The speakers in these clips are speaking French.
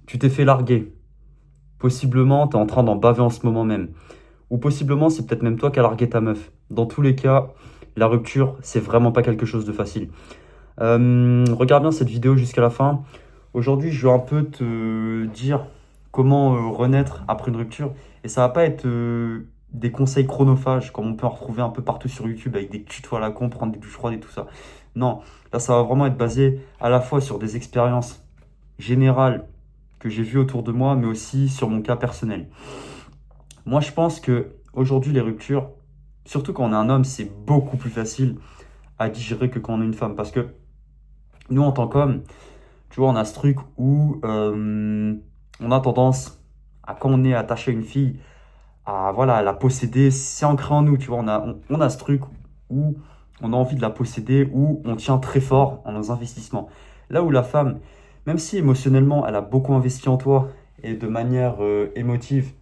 tu t'es fait larguer. Possiblement, tu es en train d'en baver en ce moment même. Ou possiblement, c'est peut-être même toi qui as largué ta meuf. Dans tous les cas, la rupture, c'est vraiment pas quelque chose de facile. Regarde bien cette vidéo jusqu'à la fin. Aujourd'hui, je vais un peu te dire comment renaître après une rupture. Et ça va pas être des conseils chronophages, comme on peut en retrouver un peu partout sur YouTube, avec des tutos à la con, prendre des douches froides et tout ça. Non, là, ça va vraiment être basé à la fois sur des expériences générales que j'ai vues autour de moi, mais aussi sur mon cas personnel. Moi, je pense que aujourd'hui, les ruptures, surtout quand on est un homme, c'est beaucoup plus facile à digérer que quand on est une femme. Parce que nous, en tant qu'homme, tu vois, on a ce truc où on a tendance, à quand on est attaché à une fille, à voilà, à la posséder. C'est ancré en nous, tu vois. On a ce truc où on a envie de la posséder, où on tient très fort en nos investissements. Là où la femme, même si émotionnellement, elle a beaucoup investi en toi et de manière émotive,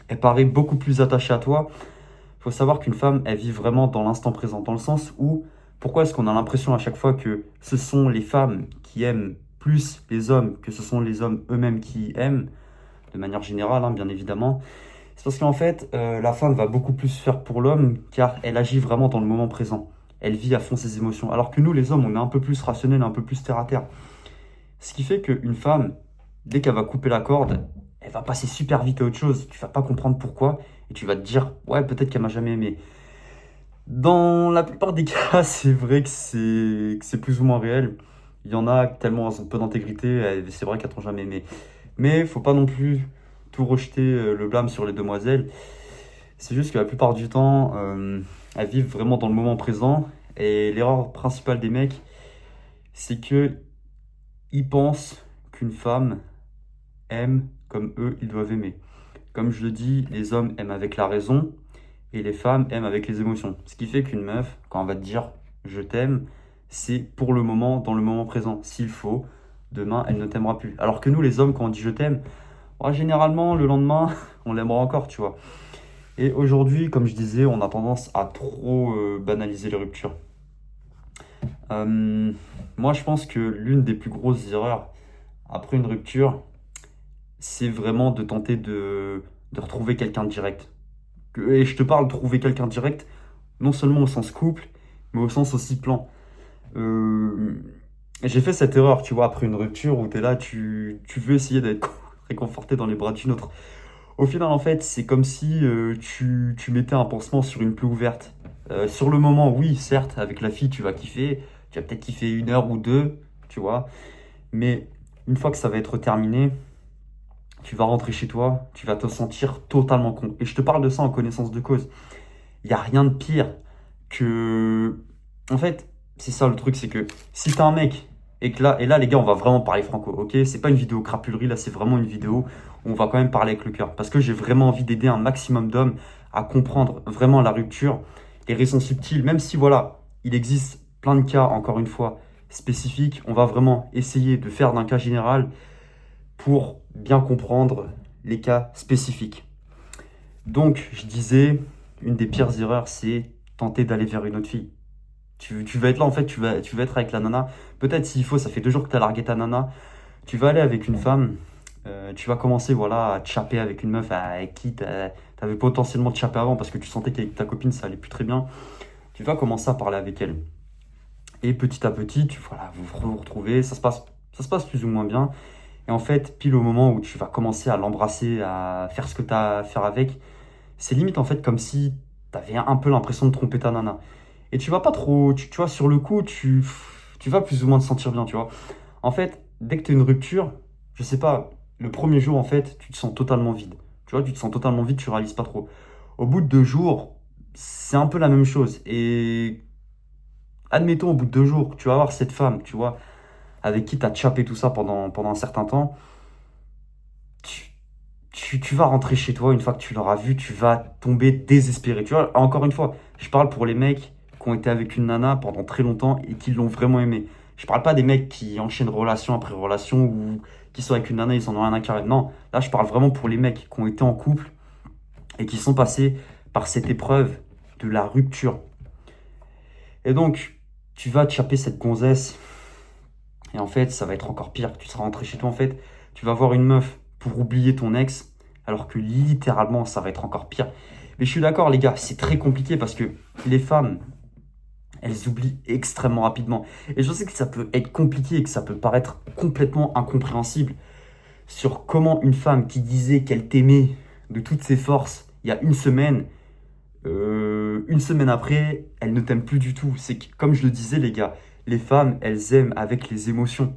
elle paraît beaucoup plus attachée à toi. Il faut savoir qu'une femme, elle vit vraiment dans l'instant présent, dans le sens où, pourquoi est-ce qu'on a l'impression à chaque fois que ce sont les femmes qui aiment plus les hommes que ce sont les hommes eux-mêmes qui aiment, de manière générale, hein, bien évidemment. C'est parce qu'en fait, la femme va beaucoup plus faire pour l'homme, car elle agit vraiment dans le moment présent. Elle vit à fond ses émotions. Alors que nous, les hommes, on est un peu plus rationnel, un peu plus terre à terre. Ce qui fait qu'une femme, dès qu'elle va couper la corde, elle va passer super vite à autre chose. Tu vas pas comprendre pourquoi. Et tu vas te dire, ouais, peut-être qu'elle m'a jamais aimé. Dans la plupart des cas, c'est vrai que c'est plus ou moins réel. Il y en a tellement elles ont peu d'intégrité, c'est vrai qu'elles t'ont jamais aimé. Mais faut pas non plus tout rejeter le blâme sur les demoiselles. C'est juste que la plupart du temps, elles vivent vraiment dans le moment présent. Et l'erreur principale des mecs, c'est que ils pensent qu'une femme aime comme eux, ils doivent aimer. Comme je le dis, les hommes aiment avec la raison et les femmes aiment avec les émotions. Ce qui fait qu'une meuf, quand elle va te dire je t'aime, c'est pour le moment, dans le moment présent. S'il faut, demain, elle ne t'aimera plus. Alors que nous, les hommes, quand on dit je t'aime, ouais, généralement, le lendemain, on l'aimera encore, tu vois. Et aujourd'hui, comme je disais, on a tendance à trop banaliser les ruptures. Euh, Moi, je pense que l'une des plus grosses erreurs après une rupture, c'est vraiment de tenter de retrouver quelqu'un de direct. Et je te parle de trouver quelqu'un direct, non seulement au sens couple, mais au sens aussi plan. Euh, j'ai fait cette erreur, tu vois, après une rupture où tu es là, tu veux essayer d'être réconforté dans les bras d'une autre. Au final, en fait, c'est comme si tu mettais un pansement sur une plaie ouverte. Sur le moment, oui, certes, avec la fille, tu vas kiffer. Tu vas peut-être kiffer une heure ou deux, tu vois. Mais une fois que ça va être terminé, tu vas rentrer chez toi, tu vas te sentir totalement con. Et je te parle de ça en connaissance de cause. Il n'y a rien de pire que... En fait, c'est ça le truc, c'est que si t'as un mec, et là les gars, on va vraiment parler franco, ok? C'est pas une vidéo crapulerie, là c'est vraiment une vidéo où on va quand même parler avec le cœur. Parce que j'ai vraiment envie d'aider un maximum d'hommes à comprendre vraiment la rupture, les raisons subtiles, même si voilà, il existe plein de cas, encore une fois, spécifiques, on va vraiment essayer de faire d'un cas général pour bien comprendre les cas spécifiques. Donc, je disais, une des pires erreurs, c'est tenter d'aller vers une autre fille. Tu vas être là, en fait, tu vas être avec la nana. Peut-être s'il faut, ça fait 2 jours que tu as largué ta nana. Tu vas aller avec une femme. Tu vas commencer voilà, à te chaper avec une meuf avec qui tu avais potentiellement te chaper avant parce que tu sentais qu'avec ta copine, ça allait plus très bien. Tu vas commencer à parler avec elle. Et petit à petit, voilà, vous retrouvez. Ça se passe plus ou moins bien. Et en fait, pile au moment où tu vas commencer à l'embrasser, à faire ce que tu as à faire avec, c'est limite en fait comme si tu avais un peu l'impression de tromper ta nana. Et tu vas pas trop, tu vois, sur le coup, tu vas plus ou moins te sentir bien, tu vois. En fait, dès que tu as une rupture, je sais pas, le premier jour, en fait, tu te sens totalement vide. Tu vois, tu te sens totalement vide, tu réalises pas trop. Au bout de 2 jours, c'est un peu la même chose. Et admettons, au bout de 2 jours, tu vas avoir cette femme, tu vois, avec qui tu as chapé tout ça pendant un certain temps. Tu, tu vas rentrer chez toi, une fois que tu l'auras vu, tu vas tomber désespéré. Tu vois, encore une fois, je parle pour les mecs qui ont été avec une nana pendant très longtemps et qui l'ont vraiment aimé. Je parle pas des mecs qui enchaînent relation après relation ou qui sont avec une nana, ils en ont rien à carrer. Non, là, je parle vraiment pour les mecs qui ont été en couple et qui sont passés par cette épreuve de la rupture. Et donc, tu vas te chaper cette gonzesse Et en fait, ça va être encore pire. Tu seras rentré chez toi, en fait, tu vas voir une meuf pour oublier ton ex, alors que littéralement, ça va être encore pire. Mais je suis d'accord, les gars, c'est très compliqué parce que les femmes, elles oublient extrêmement rapidement. Et je sais que ça peut être compliqué et que ça peut paraître complètement incompréhensible sur comment une femme qui disait qu'elle t'aimait de toutes ses forces il y a une semaine après, elle ne t'aime plus du tout. C'est que, comme je le disais, les gars, les femmes, elles aiment avec les émotions.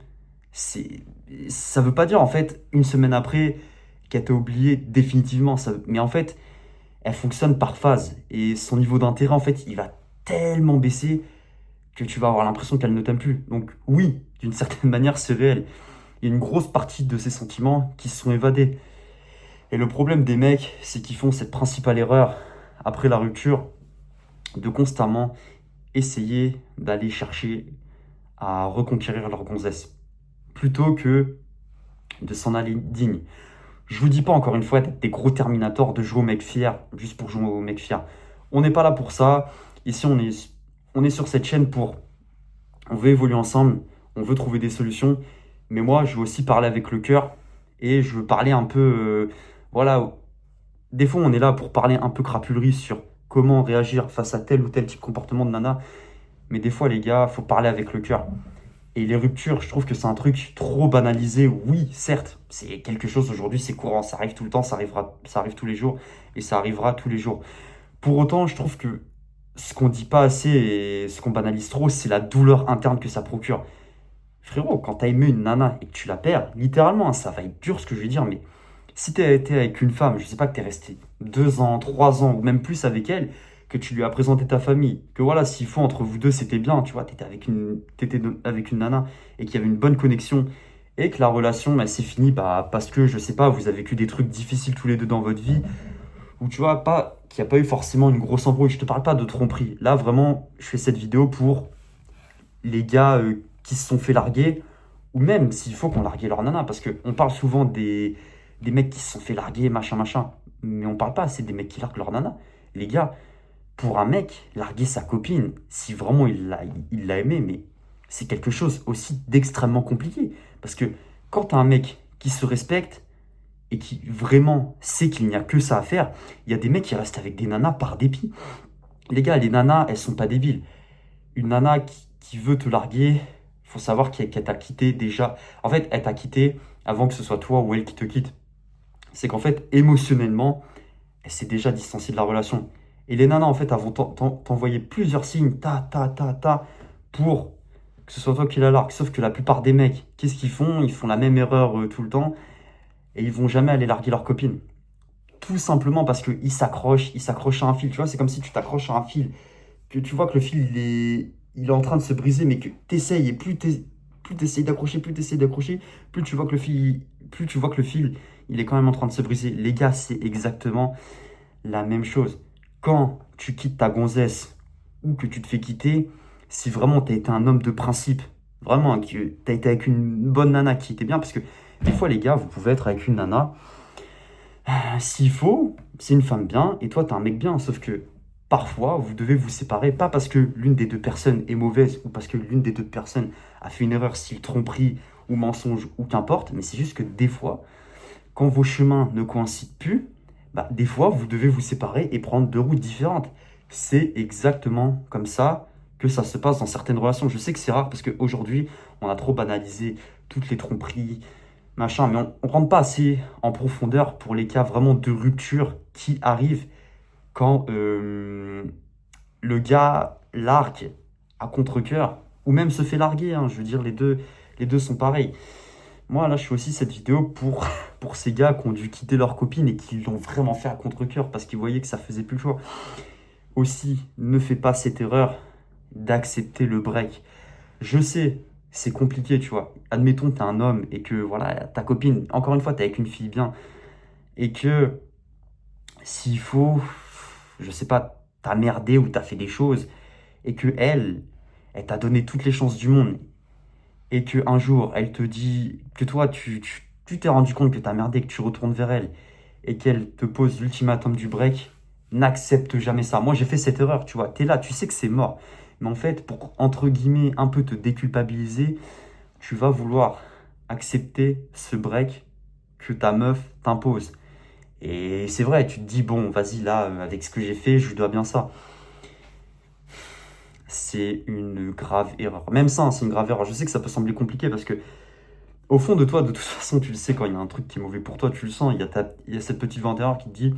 C'est, ça veut pas dire, en fait, une semaine après, qu'elle t'a oublié définitivement. Mais en fait, elle fonctionne par phase. Et son niveau d'intérêt, en fait, il va tellement baisser que tu vas avoir l'impression qu'elle ne t'aime plus. Donc oui, d'une certaine manière, c'est réel. Il y a une grosse partie de ces sentiments qui se sont évadés. Et le problème des mecs, c'est qu'ils font cette principale erreur après la rupture, de constamment essayer d'aller chercher à reconquérir leur gonzesse, plutôt que de s'en aller digne. Je vous dis pas encore une fois d'être des gros terminators, de jouer au mec fier, juste pour jouer au mec fier. On n'est pas là pour ça. Ici, on est sur cette chaîne pour... On veut évoluer ensemble, on veut trouver des solutions. Mais moi, je veux aussi parler avec le cœur. Et je veux parler un peu... voilà, des fois, on est là pour parler un peu crapulerie sur comment réagir face à tel ou tel type de comportement de nana. Mais des fois, les gars, faut parler avec le cœur. Et les ruptures, je trouve que c'est un truc trop banalisé. Oui, certes, c'est quelque chose aujourd'hui, c'est courant, ça arrive tout le temps, ça arrive tous les jours et ça arrivera tous les jours. Pour autant, je trouve que ce qu'on dit pas assez et ce qu'on banalise trop, c'est la douleur interne que ça procure. Frérot, quand t'as aimé une nana et que tu la perds, littéralement, hein, ça va être dur ce que je vais dire, mais si t'as été avec une femme, je sais pas, que t'es resté 2 ans, 3 ans ou même plus avec elle, que tu lui as présenté ta famille, que voilà, s'il faut, entre vous deux, c'était bien, tu vois, t'étais avec une nana et qu'il y avait une bonne connexion et que la relation, elle s'est finie bah, parce que, je sais pas, vous avez vécu des trucs difficiles tous les deux dans votre vie, ou tu vois, pas, qu'il n'y a pas eu forcément une grosse embrouille. Je te parle pas de tromperie. Là, vraiment, je fais cette vidéo pour les gars qui se sont fait larguer, ou même s'il faut qu'on largue leur nana, parce qu'on parle souvent des mecs qui se sont fait larguer, machin, machin, mais on parle pas assez des mecs qui larguent leur nana. Les gars, pour un mec, larguer sa copine, si vraiment il l'a aimé, mais c'est quelque chose aussi d'extrêmement compliqué. Parce que quand t'as un mec qui se respecte et qui vraiment sait qu'il n'y a que ça à faire, il y a des mecs qui restent avec des nanas par dépit. Les gars, les nanas, elles sont pas débiles. Une nana qui veut te larguer, faut savoir qu'elle t'a quitté déjà. En fait, elle t'a quitté avant que ce soit toi ou elle qui te quitte. C'est qu'en fait, émotionnellement, elle s'est déjà distanciée de la relation. Et les nanas, en fait, elles vont t'envoyer plusieurs signes, pour que ce soit toi qui la largue. Sauf que la plupart des mecs, qu'est-ce qu'ils font? Ils font la même erreur tout le temps et ils vont jamais aller larguer leur copine. Tout simplement parce qu'ils s'accrochent à un fil. Tu vois, c'est comme si tu t'accroches à un fil, que tu vois que le fil, il est en train de se briser, mais que tu essayes et plus t'essayes d'accrocher, plus tu vois que le fil, il est quand même en train de se briser. Les gars, c'est exactement la même chose. Quand tu quittes ta gonzesse ou que tu te fais quitter, si vraiment tu as été un homme de principe, vraiment, que tu as été avec une bonne nana qui était bien, parce que des fois, les gars, vous pouvez être avec une nana, s'il faut, c'est une femme bien, et toi, tu es un mec bien, sauf que parfois, vous devez vous séparer, pas parce que l'une des deux personnes est mauvaise ou parce que l'une des deux personnes a fait une erreur, style tromperie ou mensonge ou qu'importe, mais c'est juste que des fois, quand vos chemins ne coïncident plus, bah, des fois, vous devez vous séparer et prendre deux routes différentes. C'est exactement comme ça que ça se passe dans certaines relations. Je sais que c'est rare parce qu'aujourd'hui, on a trop banalisé toutes les tromperies, machin, mais on ne rentre pas assez en profondeur pour les cas vraiment de rupture qui arrivent quand le gars largue à contre-cœur ou même se fait larguer, hein. Je veux dire, les deux sont pareils. Moi, là, je fais aussi cette vidéo pour ces gars qui ont dû quitter leur copine et qui l'ont vraiment fait à contre-cœur parce qu'ils voyaient que ça faisait plus le choix. Aussi, ne fais pas cette erreur d'accepter le break. Je sais, c'est compliqué, tu vois. Admettons, t'es un homme et que, voilà, ta copine, encore une fois, t'es avec une fille bien et que, s'il faut, je sais pas, t'as merdé ou t'as fait des choses et que elle t'a donné toutes les chances du monde et que un jour, elle te dit que toi, tu t'es rendu compte que t'as merdé, que tu retournes vers elle et qu'elle te pose l'ultimatum du break, n'accepte jamais ça. Moi, j'ai fait cette erreur, tu vois. T'es là, tu sais que c'est mort. Mais en fait, pour, entre guillemets, un peu te déculpabiliser, tu vas vouloir accepter ce break que ta meuf t'impose. Et c'est vrai, tu te dis, bon, vas-y, là, avec ce que j'ai fait, je lui dois bien ça. C'est une grave erreur. Même ça, hein, c'est une grave erreur. Je sais que ça peut sembler compliqué parce que, au fond de toi, de toute façon, tu le sais, quand il y a un truc qui est mauvais pour toi, tu le sens. Il y a cette petite voix intérieure qui te dit,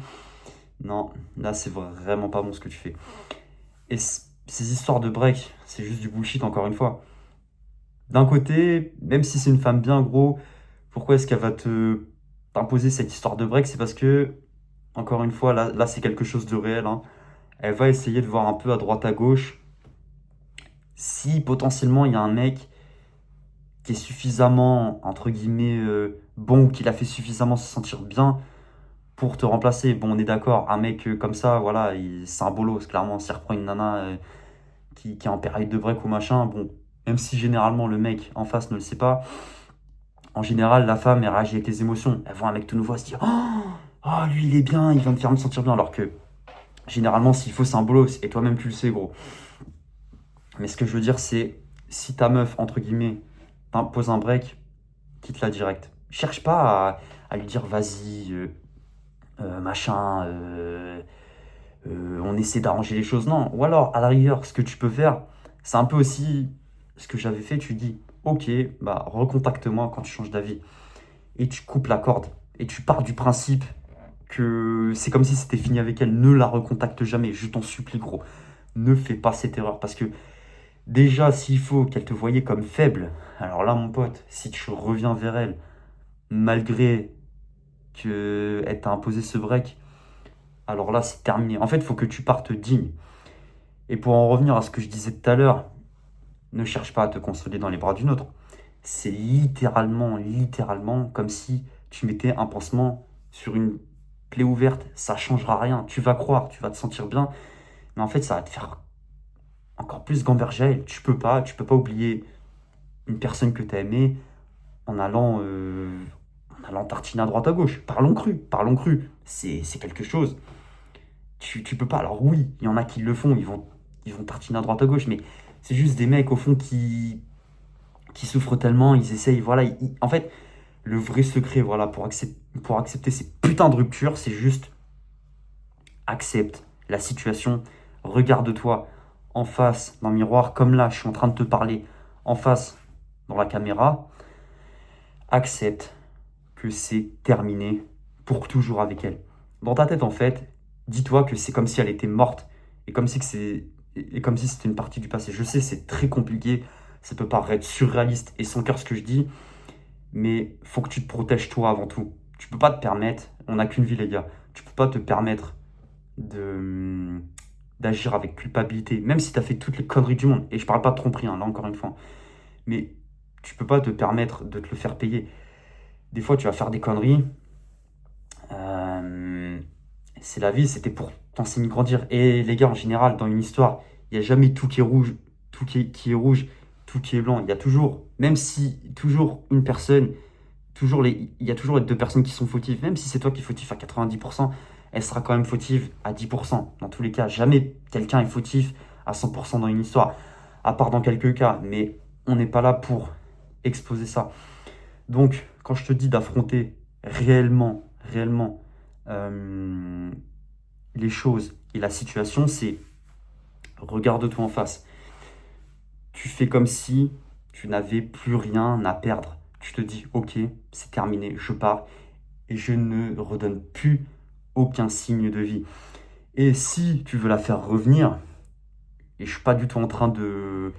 non, là, c'est vraiment pas bon ce que tu fais. Et ces histoires de break, c'est juste du bullshit, encore une fois. D'un côté, même si c'est une femme bien gros, pourquoi est-ce qu'elle va t'imposer cette histoire de break? C'est parce que, encore une fois, là c'est quelque chose de réel, hein. Elle va essayer de voir un peu à droite à gauche si potentiellement il y a un mec qui est suffisamment, entre guillemets, bon, qui l'a fait suffisamment se sentir bien pour te remplacer. Bon, on est d'accord, un mec comme ça, voilà, c'est un bolos, clairement. S'il reprend une nana qui est en période de break ou machin, bon, même si généralement le mec en face ne le sait pas, en général, la femme, elle réagit avec les émotions. Elle voit un mec tout nouveau, elle se dit, oh, lui, il est bien, il va me faire me sentir bien. Alors que, généralement, s'il faut, c'est un bolos. Et toi-même, tu le sais, gros. Mais ce que je veux dire, c'est, si ta meuf, entre guillemets, t'impose un break, quitte-la direct. Cherche pas à lui dire, vas-y, machin, on essaie d'arranger les choses. Non. Ou alors, à la rigueur, ce que tu peux faire, c'est un peu aussi ce que j'avais fait. Tu dis, ok, bah, recontacte-moi quand tu changes d'avis. Et tu coupes la corde. Et tu pars du principe que c'est comme si c'était fini avec elle. Ne la recontacte jamais. Je t'en supplie, gros. Ne fais pas cette erreur. Parce que déjà, s'il faut qu'elle te voyait comme faible, alors là, mon pote, si tu reviens vers elle, malgré qu'elle t'a imposé ce break, alors là, c'est terminé. En fait, il faut que tu partes digne. Et pour en revenir à ce que je disais tout à l'heure, ne cherche pas à te consoler dans les bras d'une autre. C'est littéralement comme si tu mettais un pansement sur une plaie ouverte. Ça changera rien. Tu vas croire, tu vas te sentir bien, mais en fait, ça va te faire encore plus gamberger à elle. Tu peux pas oublier une personne que tu as aimée en allant tartiner à droite à gauche. Parlons cru. C'est quelque chose. Tu peux pas. Alors oui, il y en a qui le font, ils vont tartiner à droite à gauche, mais c'est juste des mecs au fond qui souffrent tellement, ils essayent, voilà. En fait, le vrai secret, voilà, pour accepter ces putains de ruptures, c'est juste accepte la situation, regarde-toi en face dans le miroir, comme là, je suis en train de te parler en face dans la caméra, accepte que c'est terminé pour toujours avec elle. Dans ta tête, en fait, dis-toi que c'est comme si elle était morte et comme si c'était une partie du passé. Je sais, c'est très compliqué, ça peut paraître surréaliste et sans cœur ce que je dis, mais faut que tu te protèges toi avant tout. Tu peux pas te permettre, on n'a qu'une vie les gars, tu peux pas te permettre de d'agir avec culpabilité, même si tu as fait toutes les conneries du monde. Et je parle pas de tromperie, hein, là encore une fois. Mais tu peux pas te permettre de te le faire payer. Des fois, tu vas faire des conneries. Euh, c'est la vie, c'était pour t'enseigner à grandir. Et les gars, en général, dans une histoire, il n'y a jamais tout qui est rouge, tout qui est rouge, tout qui est blanc. Il y a toujours, même si toujours une personne, il y a toujours les deux personnes qui sont fautives. Même si c'est toi qui es fautif à 90%, elle sera quand même fautive à 10%. Dans tous les cas, jamais quelqu'un est fautif à 100% dans une histoire, à part dans quelques cas. Mais on n'est pas là pour exposer ça. Donc, quand je te dis d'affronter réellement, euh, les choses et la situation, c'est regarde-toi en face. Tu fais comme si tu n'avais plus rien à perdre. Tu te dis, ok, c'est terminé, je pars et je ne redonne plus aucun signe de vie. Et si tu veux la faire revenir, et je suis pas du tout en train de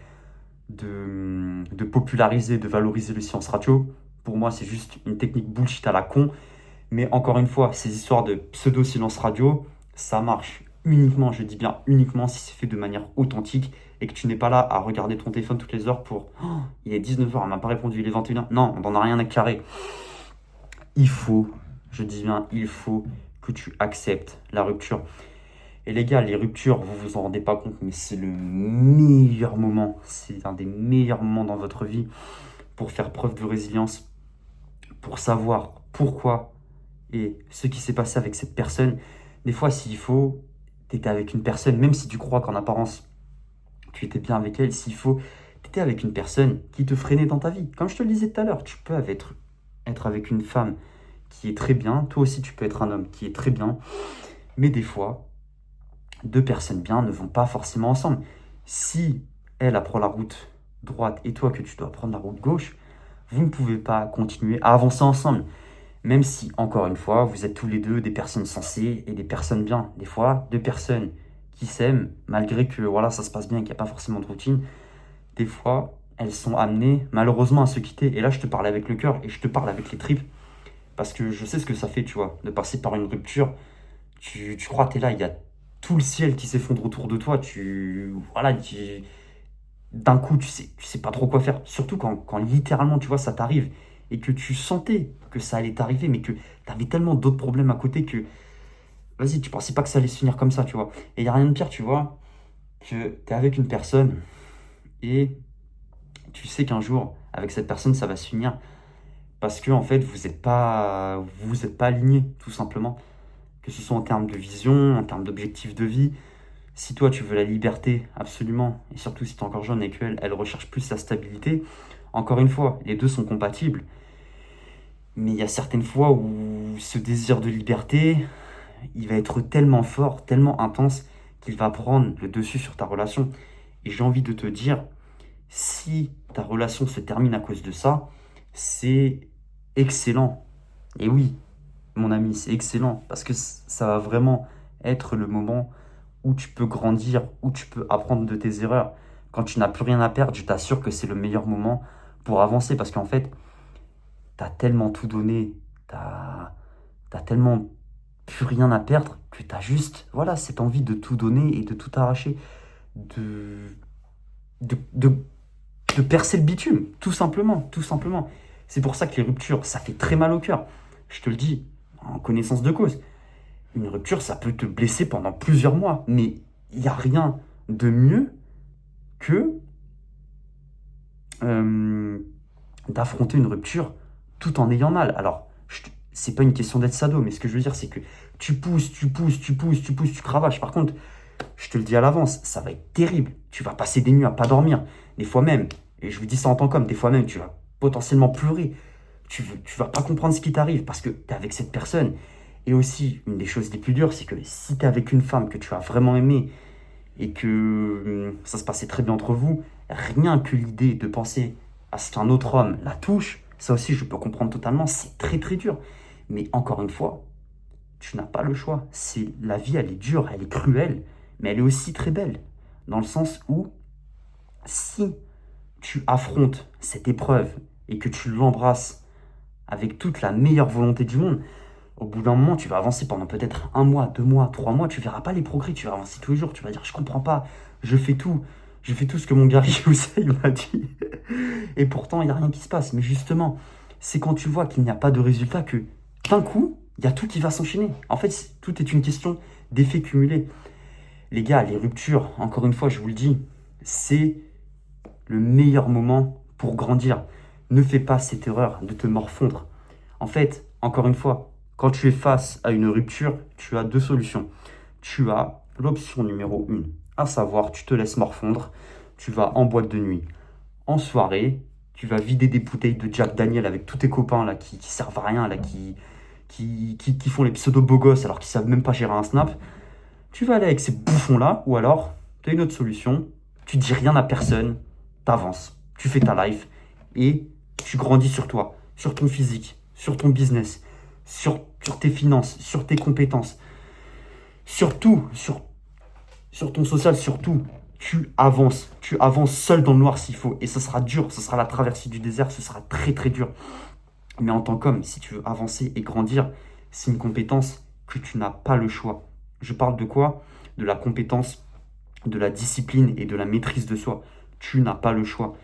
populariser, de valoriser le silence radio, pour moi c'est juste une technique bullshit à la con. Mais encore une fois, ces histoires de pseudo-silence radio, ça marche uniquement, je dis bien uniquement, si c'est fait de manière authentique et que tu n'es pas là à regarder ton téléphone toutes les heures pour il est 19h, elle m'a pas répondu, il est 21h. Non, on n'en a rien à carrer. Il faut, je dis bien, il faut que tu acceptes la rupture. Et les gars, les ruptures, vous vous en rendez pas compte, mais c'est le meilleur moment. C'est un des meilleurs moments dans votre vie pour faire preuve de résilience, pour savoir pourquoi et ce qui s'est passé avec cette personne. Des fois, s'il faut, tu étais avec une personne, même si tu crois qu'en apparence, tu étais bien avec elle, s'il faut, tu tu es avec une personne qui te freinait dans ta vie. Comme je te le disais tout à l'heure, tu peux être avec une femme qui est très bien. Toi aussi, tu peux être un homme qui est très bien. Mais des fois, deux personnes bien ne vont pas forcément ensemble. Si elle prend la route droite et toi que tu dois prendre la route gauche, vous ne pouvez pas continuer à avancer ensemble. Même si, encore une fois, vous êtes tous les deux des personnes sensées et des personnes bien. Des fois, deux personnes qui s'aiment, malgré que voilà, ça se passe bien et qu'il n'y a pas forcément de routine, des fois, elles sont amenées malheureusement à se quitter. Et là, je te parle avec le cœur et je te parle avec les tripes. Parce que je sais ce que ça fait, tu vois, de passer par une rupture. Tu crois, t'es là, il y a tout le ciel qui s'effondre autour de toi. D'un coup, tu sais pas trop quoi faire. Surtout quand littéralement, tu vois, ça t'arrive et que tu sentais que ça allait t'arriver, mais que t'avais tellement d'autres problèmes à côté que, vas-y, tu pensais pas que ça allait se finir comme ça, tu vois. Et il y a rien de pire, tu vois, que t'es avec une personne et tu sais qu'un jour, avec cette personne, ça va se finir parce que, en fait, vous êtes pas alignés, tout simplement. Que ce soit en termes de vision, en termes d'objectifs de vie. Si toi, tu veux la liberté, absolument, et surtout si tu es encore jeune et qu'elle, elle recherche plus la stabilité, encore une fois, les deux sont compatibles. Mais il y a certaines fois où ce désir de liberté, il va être tellement fort, tellement intense, qu'il va prendre le dessus sur ta relation. Et j'ai envie de te dire, si ta relation se termine à cause de ça, c'est excellent. Et oui, mon ami, c'est excellent, parce que ça va vraiment être le moment où tu peux grandir, où tu peux apprendre de tes erreurs. Quand tu n'as plus rien à perdre, je t'assure que c'est le meilleur moment pour avancer, parce qu'en fait, tu as tellement tout donné, tu as tellement plus rien à perdre, que tu as juste, voilà, cette envie de tout donner et de tout arracher, de, de, de, de percer le bitume, tout simplement, tout simplement. C'est pour ça que les ruptures, ça fait très mal au cœur. Je te le dis, en connaissance de cause. Une rupture, ça peut te blesser pendant plusieurs mois, mais il n'y a rien de mieux que euh, d'affronter une rupture tout en ayant mal. Alors, c'est pas une question d'être sado, mais ce que je veux dire, c'est que tu pousses, tu cravaches. Par contre, je te le dis à l'avance, ça va être terrible. Tu vas passer des nuits à pas dormir. Des fois même, et je vous dis ça en tant qu'homme, des fois même, tu vas potentiellement pleurer. Tu vas pas comprendre ce qui t'arrive parce que tu es avec cette personne. Et aussi, une des choses les plus dures, c'est que si tu es avec une femme que tu as vraiment aimée et que ça se passait très bien entre vous, rien que l'idée de penser à ce qu'un autre homme la touche, ça aussi je peux comprendre totalement, c'est très très dur. Mais encore une fois, tu n'as pas le choix. La vie, elle est dure, elle est cruelle, mais elle est aussi très belle. Dans le sens où, si tu affrontes cette épreuve et que tu l'embrasses avec toute la meilleure volonté du monde, au bout d'un moment, tu vas avancer pendant peut-être un mois, 2 mois, 3 mois, tu verras pas les progrès, tu vas avancer tous les jours, tu vas dire, je comprends pas, je fais tout ce que mon gars Youssef m'a dit. Et pourtant, il n'y a rien qui se passe. Mais justement, c'est quand tu vois qu'il n'y a pas de résultat que, d'un coup, il y a tout qui va s'enchaîner. En fait, tout est une question d'effets cumulés. Les gars, les ruptures, encore une fois, je vous le dis, c'est le meilleur moment pour grandir. Ne fais pas cette erreur de te morfondre. En fait, encore une fois, quand tu es face à une rupture, tu as deux solutions. Tu as l'option numéro 1, à savoir, tu te laisses morfondre, tu vas en boîte de nuit, en soirée, tu vas vider des bouteilles de Jack Daniel avec tous tes copains là, qui servent à rien, là, qui font les pseudo-beaux gosses alors qu'ils savent même pas gérer un snap. Tu vas aller avec ces bouffons-là, ou alors, tu as une autre solution, tu dis rien à personne, t'avances, tu fais ta life, et tu grandis sur toi, sur ton physique, sur ton business, sur tes finances, sur tes compétences, surtout, sur ton social, surtout, tu avances seul dans le noir s'il faut, et ce sera dur, ce sera la traversée du désert, ce sera très très dur. Mais en tant qu'homme, si tu veux avancer et grandir, c'est une compétence que tu n'as pas le choix. Je parle de quoi? De la compétence, de la discipline et de la maîtrise de soi. Tu n'as pas le choix.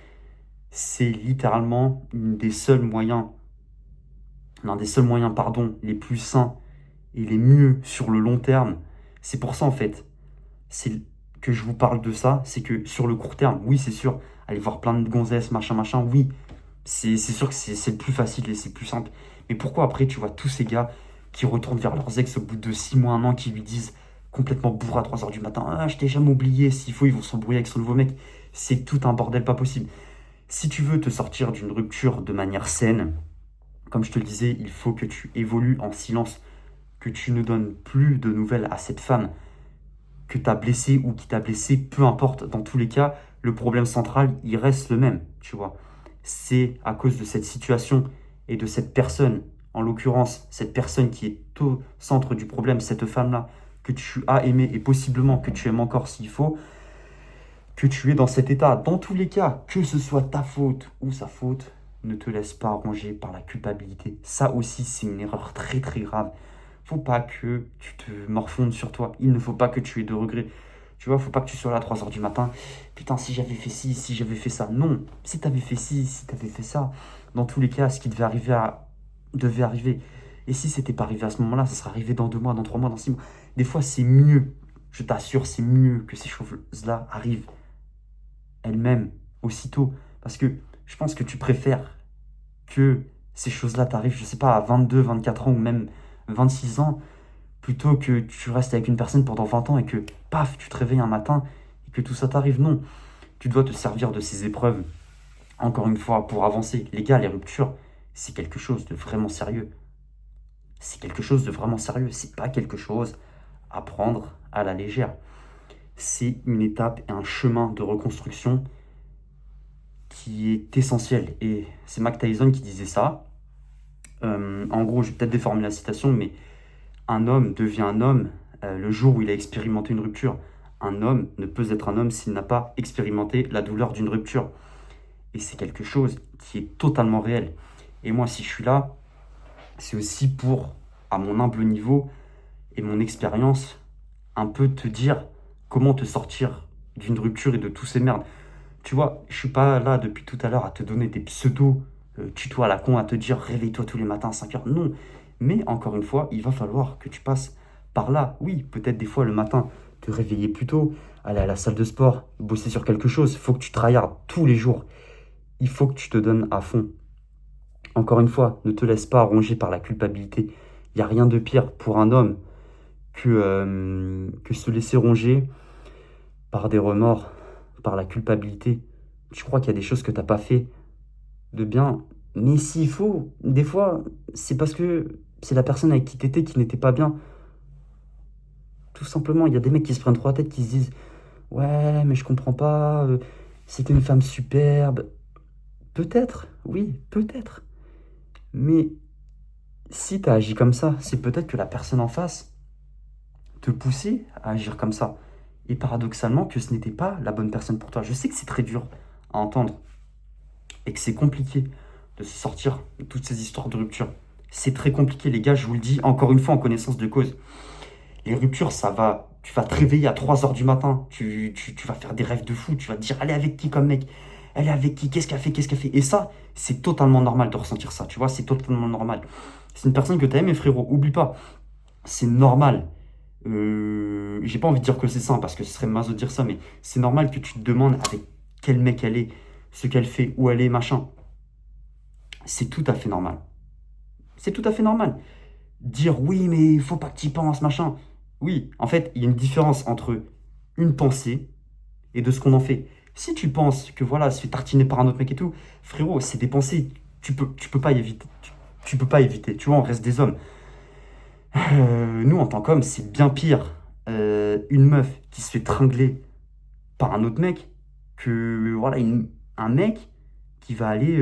C'est littéralement l'un des seuls moyens, les plus sains et les mieux sur le long terme. C'est pour ça, en fait, c'est que je vous parle de ça, c'est que sur le court terme, oui, c'est sûr, aller voir plein de gonzesses, machin, oui, c'est sûr que c'est le plus facile et c'est le plus simple. Mais pourquoi après, tu vois tous ces gars qui retournent vers leurs ex au bout de 6 mois, 1 an, qui lui disent complètement bourré à 3 heures du matin, ah, je t'ai jamais oublié, s'il faut, ils vont s'embrouiller avec son nouveau mec. C'est tout un bordel pas possible. Si tu veux te sortir d'une rupture de manière saine, comme je te le disais, il faut que tu évolues en silence, que tu ne donnes plus de nouvelles à cette femme que tu as blessée ou qui t'a blessé, peu importe. Dans tous les cas, le problème central, il reste le même, tu vois. C'est à cause de cette situation et de cette personne, en l'occurrence, cette personne qui est au centre du problème, cette femme-là, que tu as aimée et possiblement que tu aimes encore s'il faut, que tu es dans cet état. Dans tous les cas, que ce soit ta faute ou sa faute, ne te laisse pas ronger par la culpabilité. Ça aussi, c'est une erreur très très grave. Faut pas que tu te morfondes sur toi. Il ne faut pas que tu aies de regrets. Tu vois, faut pas que tu sois là à 3 heures du matin. Putain, si j'avais fait ci, si j'avais fait ça. Non, si t'avais fait ci, si t'avais fait ça. Dans tous les cas, ce qui devait arriver. Et si c'était pas arrivé à ce moment-là, ça serait arrivé dans 2 mois, dans 3 mois, dans 6 mois. Des fois, c'est mieux. Je t'assure, c'est mieux que ces choses-là arrivent elles-mêmes aussitôt. Parce que je pense que tu préfères que ces choses-là t'arrivent, je sais pas, à 22, 24 ans ou même 26 ans, plutôt que tu restes avec une personne pendant 20 ans et que, paf, tu te réveilles un matin et que tout ça t'arrive. Non, tu dois te servir de ces épreuves, encore une fois, pour avancer. Les gars, les ruptures, c'est quelque chose de vraiment sérieux. C'est quelque chose de vraiment sérieux. C'est pas quelque chose à prendre à la légère. C'est une étape et un chemin de reconstruction qui est essentiel. Et c'est Mike Tyson qui disait ça. En gros, je vais peut-être déformer la citation, mais un homme devient un homme le jour où il a expérimenté une rupture. Un homme ne peut être un homme s'il n'a pas expérimenté la douleur d'une rupture. Et c'est quelque chose qui est totalement réel. Et moi, si je suis là, c'est aussi pour, à mon humble niveau et mon expérience, un peu te dire comment te sortir d'une rupture et de tous ces merdes. Tu vois, je suis pas là depuis tout à l'heure à te donner des pseudo tutos à la con, à te dire réveille-toi tous les matins à 5 heures. Non. Mais encore une fois, il va falloir que tu passes par là. Oui, peut-être des fois le matin, te réveiller plus tôt, aller à la salle de sport, bosser sur quelque chose. Il faut que tu tryhardes tous les jours. Il faut que tu te donnes à fond. Encore une fois, ne te laisse pas ronger par la culpabilité. Il n'y a rien de pire pour un homme que se laisser ronger par des remords, par la culpabilité. Tu crois qu'il y a des choses que tu n'as pas fait de bien. Mais s'il faut, des fois, c'est parce que c'est la personne avec qui t'étais qui n'était pas bien. Tout simplement, il y a des mecs qui se prennent 3 têtes, qui se disent ouais, mais je comprends pas, c'était une femme superbe. Peut-être, oui, peut-être. Mais si tu as agi comme ça, c'est peut-être que la personne en face te poussait à agir comme ça. Et paradoxalement, que ce n'était pas la bonne personne pour toi. Je sais que c'est très dur à entendre et que c'est compliqué de se sortir de toutes ces histoires de rupture. C'est très compliqué, les gars, je vous le dis encore une fois en connaissance de cause. Les ruptures, ça va. Tu vas te réveiller à 3 heures du matin, tu vas faire des rêves de fou, tu vas te dire, elle est avec qui comme mec? Elle est avec qui? Qu'est-ce qu'elle fait? Qu'est-ce qu'elle fait? Et ça, c'est totalement normal de ressentir ça, tu vois, c'est totalement normal. C'est une personne que tu as aimée, frérot, oublie pas. C'est normal. J'ai pas envie de dire que c'est ça, parce que ce serait maso de dire ça, mais c'est normal que tu te demandes avec quel mec elle est, ce qu'elle fait, où elle est, machin. C'est tout à fait normal. C'est tout à fait normal. Dire oui, mais il faut pas que tu y penses, machin. Oui, en fait, il y a une différence entre une pensée et de ce qu'on en fait. Si tu penses que voilà, se fait tartiner par un autre mec et tout, frérot, c'est des pensées, tu peux pas éviter. Tu peux pas éviter. Tu vois, on reste des hommes. Nous, en tant qu'hommes, c'est bien pire. Une meuf qui se fait tringler par un autre mec que voilà, un mec qui va aller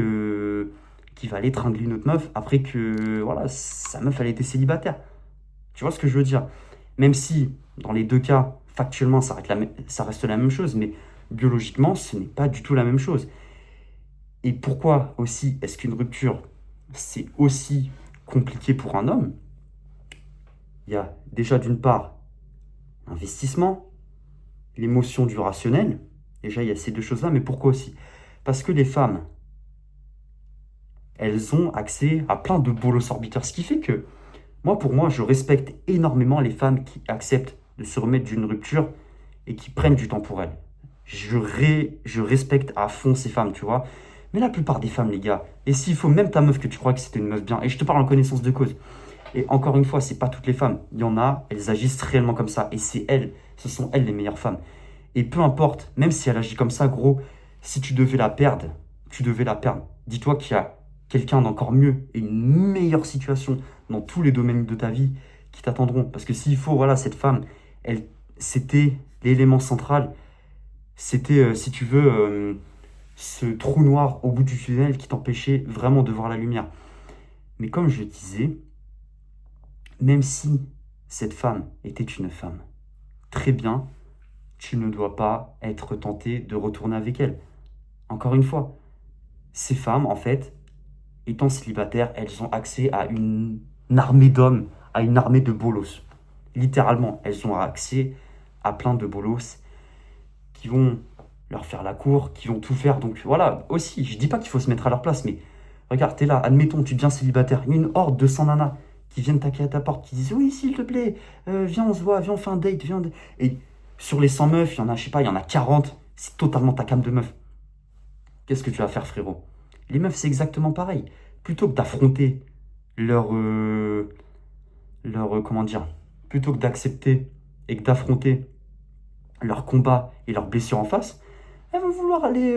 tringler une autre meuf après que voilà, sa meuf elle a été célibataire. Tu vois ce que je veux dire? Même si dans les deux cas, factuellement, ça reste la même chose, mais biologiquement, ce n'est pas du tout la même chose. Et pourquoi aussi est-ce qu'une rupture, c'est aussi compliqué pour un homme? Il y a déjà d'une part l'investissement, l'émotion du rationnel. Déjà, il y a ces deux choses-là, mais pourquoi aussi? Parce que les femmes, elles ont accès à plein de bolos orbiteurs, ce qui fait que pour moi, je respecte énormément les femmes qui acceptent de se remettre d'une rupture et qui prennent du temps pour elles. Je respecte à fond ces femmes, tu vois. Mais la plupart des femmes, les gars, et s'il faut même ta meuf que tu crois que c'était une meuf bien, et je te parle en connaissance de cause, et encore une fois, c'est pas toutes les femmes, il y en a, elles agissent réellement comme ça, et ce sont elles les meilleures femmes. Et peu importe, même si elle agit comme ça, gros, si tu devais la perdre, tu devais la perdre. Dis-toi qu'il y a quelqu'un d'encore mieux et une meilleure situation dans tous les domaines de ta vie qui t'attendront. Parce que s'il faut, voilà, cette femme, elle, c'était l'élément central. C'était, si tu veux, ce trou noir au bout du tunnel qui t'empêchait vraiment de voir la lumière. Mais comme je disais, même si cette femme était une femme, très bien, tu ne dois pas être tenté de retourner avec elle. Encore une fois, ces femmes, en fait, étant célibataires, elles ont accès à une armée d'hommes, à une armée de bolos. Littéralement, elles ont accès à plein de bolos qui vont leur faire la cour, qui vont tout faire. Donc voilà, aussi, je dis pas qu'il faut se mettre à leur place, mais regarde, t'es là, admettons, tu deviens célibataire, il y a une horde de 100 nanas qui viennent taquer à ta porte, qui disent oui, s'il te plaît, viens, on se voit, viens, on fait un date, viens. Et sur les 100 meufs, il y en a, je sais pas, il y en a 40, c'est totalement ta came de meuf. Qu'est-ce que tu vas faire, frérot? Les meufs, c'est exactement pareil. Plutôt que d'affronter comment dire, plutôt que d'accepter et que d'affronter leurs combats et leurs blessures en face, elles vont vouloir aller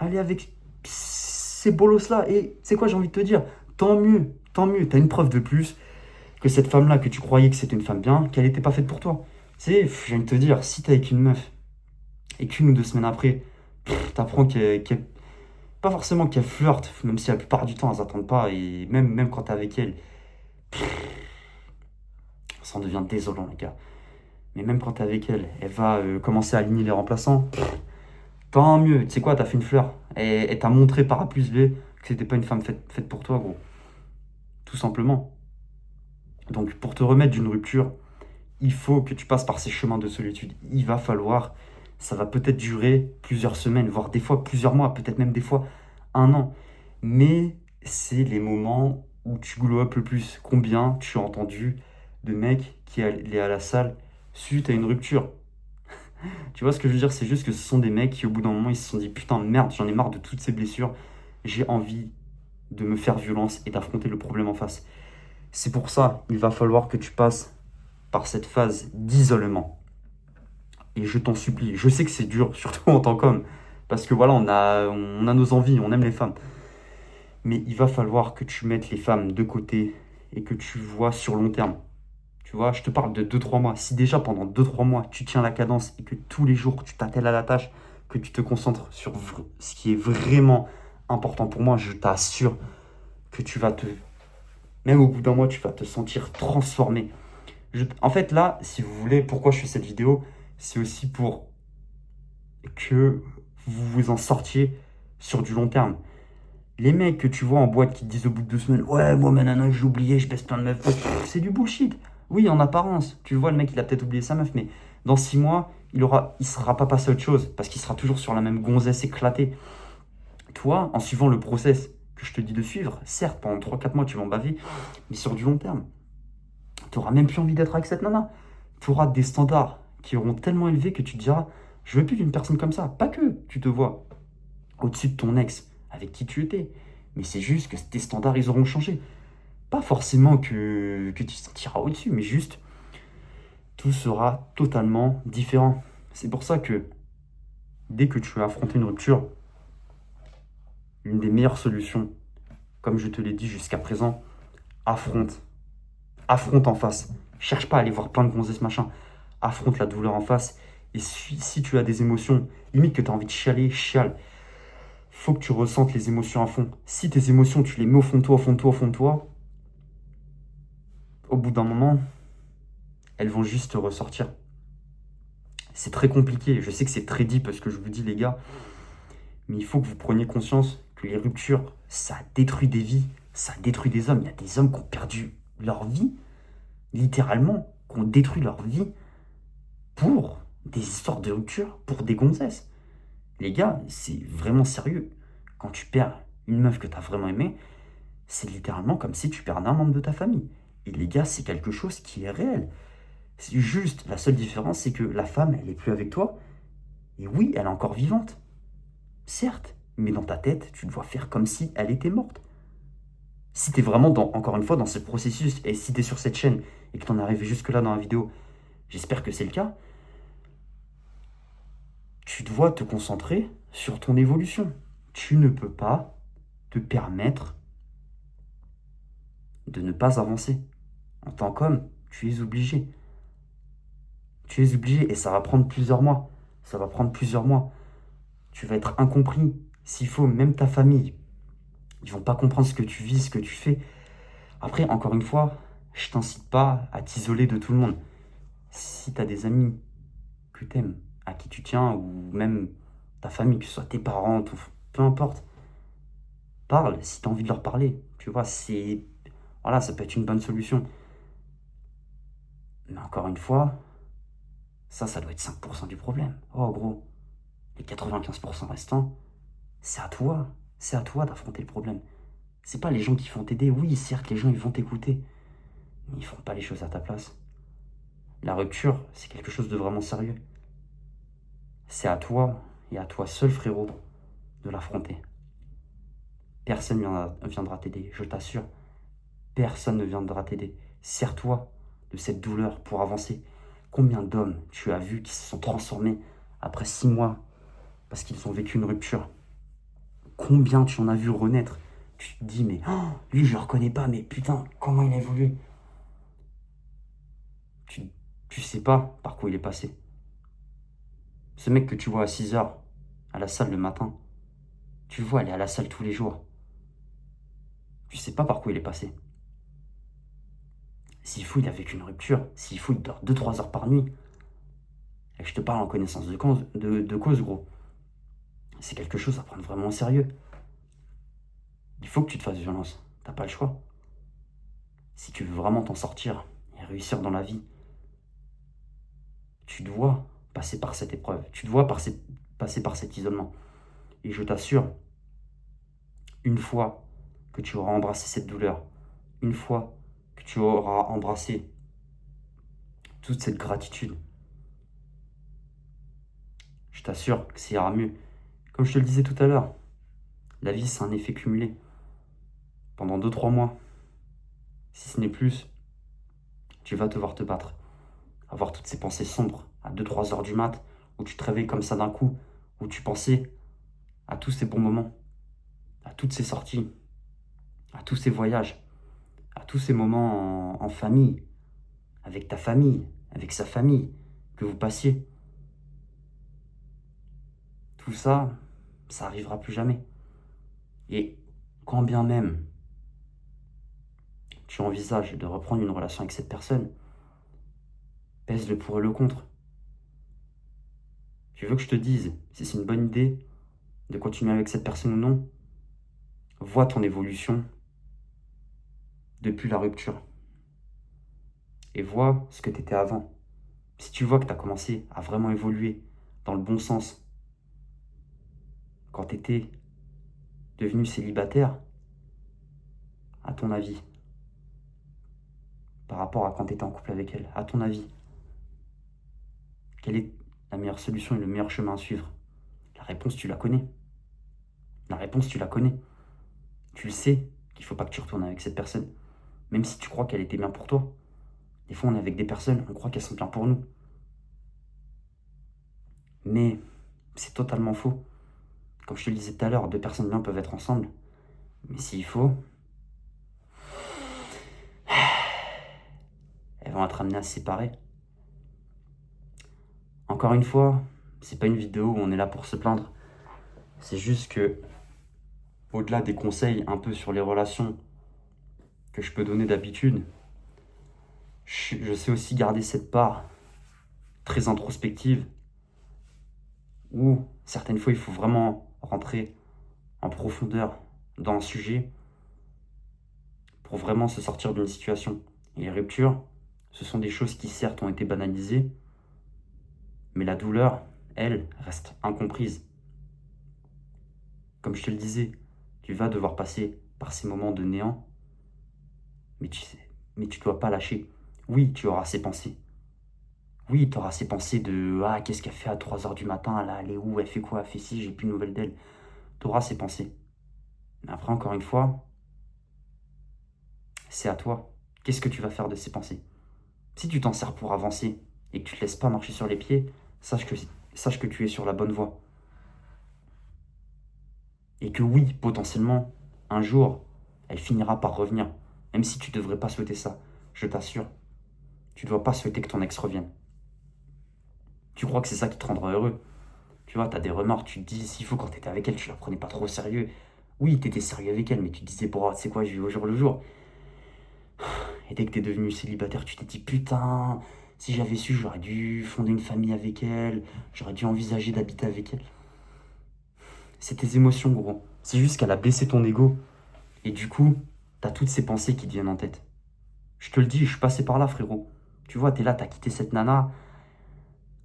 avec ces bolos-là. Et c'est quoi, j'ai envie de te dire, tant mieux, t'as une preuve de plus que cette femme-là, que tu croyais que c'était une femme bien, qu'elle n'était pas faite pour toi. C'est, j'ai envie de te dire, si t'es avec une meuf et qu'une ou deux semaines après, t'apprends pas forcément qu'elle flirte, même si la plupart du temps elles n'attendent pas, et même quand t'es avec elle, ça en devient désolant, les gars. Mais même quand t'es avec elle, elle va commencer à aligner les remplaçants. Tant mieux, tu sais quoi, t'as fait une fleur. Et elle t'a montré par A plus B que c'était pas une femme faite pour toi, gros. Tout simplement. Donc pour te remettre d'une rupture, il faut que tu passes par ces chemins de solitude. Il va falloir, ça va peut-être durer plusieurs semaines, voire des fois plusieurs mois, peut-être même des fois un an. Mais c'est les moments où tu glow up le plus. Combien tu as entendu de mecs qui allaient à la salle suite à une rupture? Tu vois ce que je veux dire? C'est juste que ce sont des mecs qui, au bout d'un moment, ils se sont dit putain, merde, j'en ai marre de toutes ces blessures. J'ai envie de me faire violence et d'affronter le problème en face. C'est pour ça, il va falloir que tu passes par cette phase d'isolement. Et je t'en supplie, je sais que c'est dur, surtout en tant qu'homme, parce que voilà, on a nos envies, on aime les femmes. Mais il va falloir que tu mettes les femmes de côté et que tu vois sur long terme. Tu vois, je te parle de 2-3 mois. Si déjà pendant 2-3 mois, tu tiens la cadence et que tous les jours, tu t'attelles à la tâche, que tu te concentres sur ce qui est vraiment important pour moi, je t'assure que tu vas même au bout d'un mois, tu vas te sentir transformé. En fait, là, si vous voulez, pourquoi je fais cette vidéo, c'est aussi pour que vous vous en sortiez sur du long terme. Les mecs que tu vois en boîte qui te disent au bout de 2 semaines, ouais, moi, maintenant, j'ai oublié, je baisse plein de meufs. C'est du bullshit. Oui, en apparence. Tu vois, le mec, il a peut-être oublié sa meuf, mais dans 6 mois, il sera pas passé à autre chose parce qu'il sera toujours sur la même gonzesse éclatée. Toi, en suivant le process que je te dis de suivre, certes, pendant 3-4 mois, tu vas en baver, mais sur du long terme, tu n'auras même plus envie d'être avec cette nana. Tu auras des standards qui auront tellement élevés que tu te diras, je veux plus d'une personne comme ça. Pas que tu te vois au-dessus de ton ex avec qui tu étais, mais c'est juste que tes standards, ils auront changé. Pas forcément que tu te sentiras au-dessus, mais juste, tout sera totalement différent. C'est pour ça que, dès que tu as affronté une rupture, l'une des meilleures solutions, comme je te l'ai dit jusqu'à présent, affronte. Affronte en face. Cherche pas à aller voir plein de gonzesses, machin. Affronte la douleur en face. Et si tu as des émotions, limite que tu as envie de chialer, chiale. Faut que tu ressentes les émotions à fond. Si tes émotions, tu les mets au fond de toi, au fond de toi, au fond de toi, au bout d'un moment, elles vont juste ressortir. C'est très compliqué. Je sais que c'est très deep parce que je vous dis, les gars, mais il faut que vous preniez conscience que les ruptures, ça détruit des vies, ça détruit des hommes. Il y a des hommes qui ont perdu leur vie, littéralement, qui ont détruit leur vie pour des histoires de rupture, pour des gonzesses. Les gars, c'est vraiment sérieux. Quand tu perds une meuf que tu as vraiment aimée, c'est littéralement comme si tu perdais un membre de ta famille. Et les gars, c'est quelque chose qui est réel. C'est juste, la seule différence, c'est que la femme, elle n'est plus avec toi. Et oui, elle est encore vivante. Certes, mais dans ta tête, tu dois faire comme si elle était morte. Si tu es vraiment, encore une fois, dans ce processus, et si tu es sur cette chaîne, et que tu en es arrivé jusque-là dans la vidéo, j'espère que c'est le cas, Tu dois te concentrer sur ton évolution. Tu ne peux pas te permettre de ne pas avancer. En tant qu'homme, tu es obligé. Tu es obligé et ça va prendre plusieurs mois. Ça va prendre plusieurs mois. Tu vas être incompris. S'il faut, même ta famille, ils vont pas comprendre ce que tu vis, ce que tu fais. Après, encore une fois, je t'incite pas à t'isoler de tout le monde. Si tu as des amis que tu aimes, à qui tu tiens, ou même ta famille, que ce soit tes parents, peu importe, parle si tu as envie de leur parler. Tu vois, voilà, ça peut être une bonne solution. Mais encore une fois, ça doit être 5% du problème. Oh gros, les 95% restants, c'est à toi. C'est à toi d'affronter le problème. C'est pas les gens qui vont t'aider. Oui, certes, les gens, ils vont t'écouter. Mais ils font pas les choses à ta place. La rupture, c'est quelque chose de vraiment sérieux. C'est à toi et à toi seul, frérot, de l'affronter. Personne ne viendra t'aider, je t'assure. Personne ne viendra t'aider. Sers-toi de cette douleur pour avancer. Combien d'hommes tu as vus qui se sont transformés après 6 mois parce qu'ils ont vécu une rupture? Combien tu en as vu renaître? Tu te dis, mais lui, je le reconnais pas, mais putain, comment il a évolué? Tu sais pas par quoi il est passé. Ce mec que tu vois à 6 heures à la salle le matin, tu le vois aller à la salle tous les jours. Tu sais pas par quoi il est passé. S'il faut, il a vécu une rupture. S'il faut, il dort 2-3 heures par nuit. Et je te parle en connaissance de cause, gros. C'est quelque chose à prendre vraiment au sérieux. Il faut que tu te fasses violence. T'as pas le choix. Si tu veux vraiment t'en sortir et réussir dans la vie, tu dois passer par cette épreuve. Tu dois passer par cet isolement. Et je t'assure, une fois que tu auras embrassé cette douleur, une fois que tu auras embrassé toute cette gratitude, je t'assure que ça ira mieux. Comme je te le disais tout à l'heure, la vie, c'est un effet cumulé. Pendant 2-3 mois, si ce n'est plus, tu vas devoir te battre. Avoir toutes ces pensées sombres à 2-3 heures du mat, où tu te réveilles comme ça d'un coup, où tu pensais à tous ces bons moments, à toutes ces sorties, à tous ces voyages, à tous ces moments en famille, avec ta famille, avec sa famille, que vous passiez. Tout ça, ça arrivera plus jamais. Et quand bien même tu envisages de reprendre une relation avec cette personne, pèse le pour et le contre. Tu veux que je te dise si c'est une bonne idée de continuer avec cette personne ou non? Vois ton évolution depuis la rupture et vois ce que tu étais avant. Si tu vois que tu as commencé à vraiment évoluer dans le bon sens quand tu étais devenu célibataire, à ton avis, par rapport à quand tu étais en couple avec elle, à ton avis, quelle est la meilleure solution et le meilleur chemin à suivre? La réponse, tu la connais. La réponse, tu la connais. Tu le sais qu'il ne faut pas que tu retournes avec cette personne. Même si tu crois qu'elle était bien pour toi. Des fois, on est avec des personnes, on croit qu'elles sont bien pour nous. Mais c'est totalement faux. Comme je te le disais tout à l'heure, deux personnes bien peuvent être ensemble. Mais s'il faut, elles vont être amenées à se séparer. Encore une fois, c'est pas une vidéo où on est là pour se plaindre. C'est juste que, au-delà des conseils un peu sur les relations que je peux donner d'habitude, je sais aussi garder cette part très introspective où certaines fois il faut vraiment rentrer en profondeur dans un sujet pour vraiment se sortir d'une situation. Et les ruptures, ce sont des choses qui certes ont été banalisées, mais la douleur, elle, reste incomprise. Comme je te le disais, tu vas devoir passer par ces moments de néant, mais tu dois pas lâcher. Oui, tu auras ces pensées. Oui, tu auras ces pensées de « Ah, qu'est-ce qu'elle fait à 3 heures du matin, là, elle est où, elle fait quoi, elle fait ci, j'ai plus de nouvelles d'elle. » Tu auras ces pensées. Mais après, encore une fois, c'est à toi. Qu'est-ce que tu vas faire de ces pensées? Si tu t'en sers pour avancer et que tu ne te laisses pas marcher sur les pieds, sache que sache que tu es sur la bonne voie. Et que oui, potentiellement, un jour, elle finira par revenir. Même si tu ne devrais pas souhaiter ça, je t'assure. Tu ne dois pas souhaiter que ton ex revienne. Tu crois que c'est ça qui te rendra heureux. Tu vois, tu as des remords, tu te dis, s'il faut, quand tu étais avec elle, tu la prenais pas trop au sérieux. Oui, tu étais sérieux avec elle, mais tu te disais, bon, tu sais quoi, je vis au jour le jour. Et dès que tu es devenu célibataire, tu t'es dit, putain, si j'avais su, j'aurais dû fonder une famille avec elle, j'aurais dû envisager d'habiter avec elle. C'est tes émotions, gros. C'est juste qu'elle a blessé ton ego. Et du coup, t'as toutes ces pensées qui te viennent en tête. Je te le dis, je suis passé par là, frérot. Tu vois, t'es là, t'as quitté cette nana.